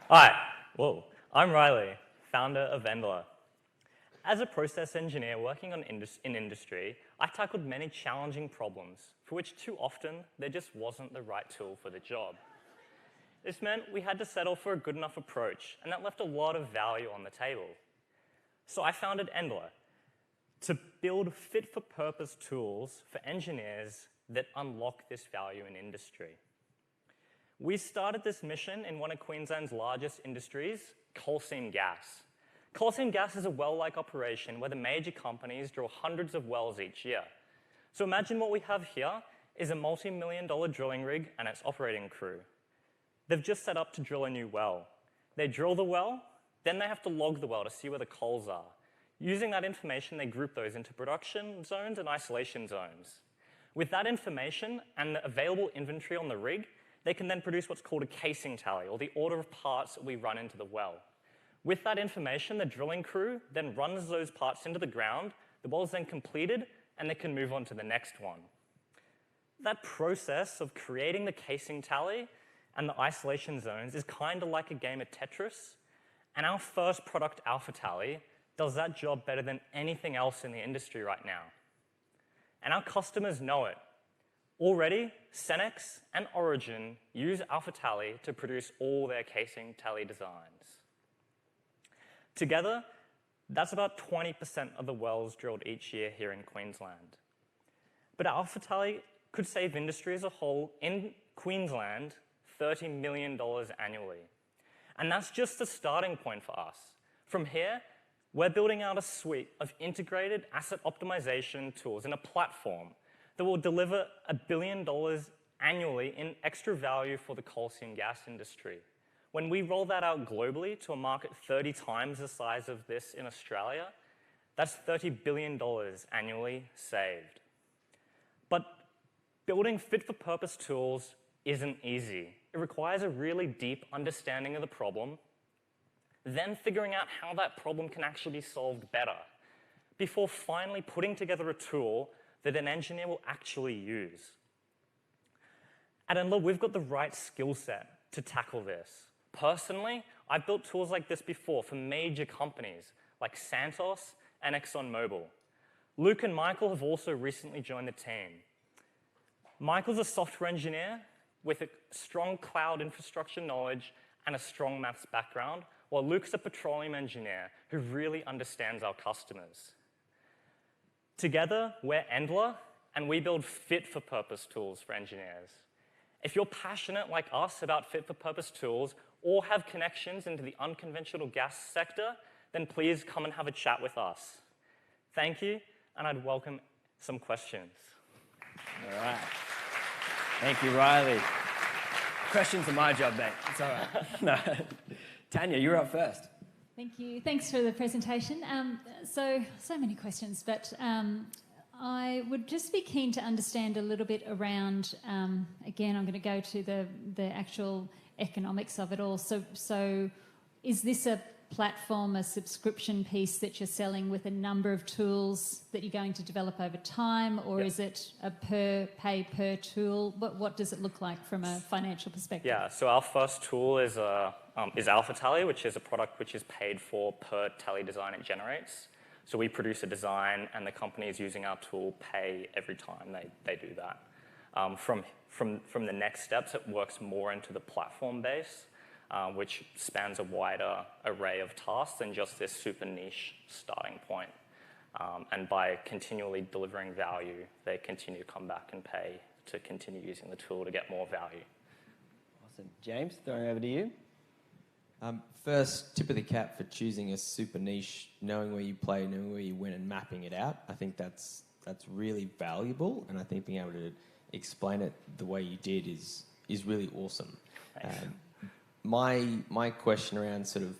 Hi, I'm Riley, founder of Endla. As a process engineer working in industry, I tackled many challenging problems for which too often there just wasn't the right tool for the job. This meant we had to settle for a good enough approach, and that left a lot of value on the table. So I founded Endla to build fit-for-purpose tools for engineers that unlock this value in industry. We started this mission in one of Queensland's largest industries, coal seam gas. Coal seam gas is a well-like operation where the major companies drill hundreds of wells each year. So imagine what we have here is a multi-million-dollar drilling rig and its operating crew. They've just set up to drill a new well. They drill the well, then they have to log the well to see where the coals are. Using that information, they group those into production zones and isolation zones. With that information and the available inventory on the rig, they can then produce what's called a casing tally, or the order of parts that we run into the well. With that information, the drilling crew then runs those parts into the ground, the well is then completed, and they can move on to the next one. That process of creating the casing tally and the isolation zones is kind of like a game of Tetris, and our first product, Alpha Tally, does that job better than anything else in the industry right now. And our customers know it. Already, Cenex and Origin use Alpha Tally to produce all their casing tally designs. Together, that's about 20% of the wells drilled each year here in Queensland. But Alpha Tally could save industry as a whole in Queensland $30 million annually. And that's just the starting point for us. From here, we're building out a suite of integrated asset optimization tools in a platform that will deliver $1 billion annually in extra value for the coal seam gas industry. When we roll that out globally to a market 30 times the size of this in Australia, that's $30 billion annually saved. But building fit-for-purpose tools isn't easy. It requires a really deep understanding of the problem, then figuring out how that problem can actually be solved better, before finally putting together a tool that an engineer will actually use. At Endla, we've got the right skill set to tackle this. Personally, I've built tools like this before for major companies like Santos and ExxonMobil. Luke and Michael have also recently joined the team. Michael's a software engineer with a strong cloud infrastructure knowledge and a strong maths background, while Luke's a petroleum engineer who really understands our customers. Together, we're Endla, and we build fit-for-purpose tools for engineers. If you're passionate like us about fit-for-purpose tools or have connections into the unconventional gas sector, then please come and have a chat with us. Thank you, and I'd welcome some questions. All right. Thank you, Riley. Questions are my job, mate. It's all right. No. Tanya, you're up first. Thank you. Thanks for the presentation. So many questions, but I would just be keen to understand a little bit around, again, I'm going to go to the actual economics of it all. So is this a platform, a subscription piece that you're selling with a number of tools that you're going to develop over time, or is it a pay per tool? What does it look like from a financial perspective? Yeah, so our first tool is Alpha Tally, which is a product which is paid for per tally design it generates. So we produce a design, and the companies using our tool pay every time they do that. From the next steps, it works more into the platform base, which spans a wider array of tasks than just this super niche starting point. And by continually delivering value, they continue to come back and pay to continue using the tool to get more value. Awesome. James, throwing over to you. First, tip of the cap for choosing a super niche, knowing where you play, knowing where you win, and mapping it out. I think that's really valuable, and I think being able to explain it the way you did is really awesome. My question around sort of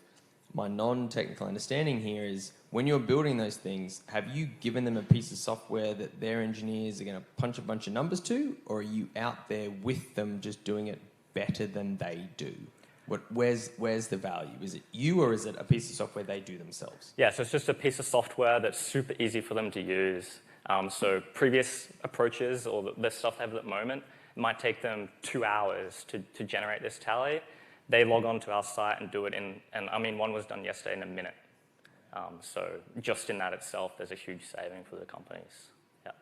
my non-technical understanding here is, when you're building those things, have you given them a piece of software that their engineers are going to punch a bunch of numbers to, or are you out there with them just doing it better than they do? Where's the value? Is it you, or is it a piece of software they do themselves? Yeah, so it's just a piece of software that's super easy for them to use. So previous approaches, or the stuff they have at the moment, it might take them 2 hours to generate this tally. they log on to our site and do it and I mean, one was done yesterday in a minute. So just in that itself, there's a huge saving for the companies. Yeah.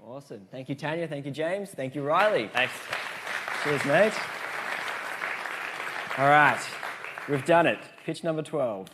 Awesome. Thank you, Tanya. Thank you, James. Thank you, Riley. Thanks. Cheers, mate. All right. We've done it. Pitch number 12.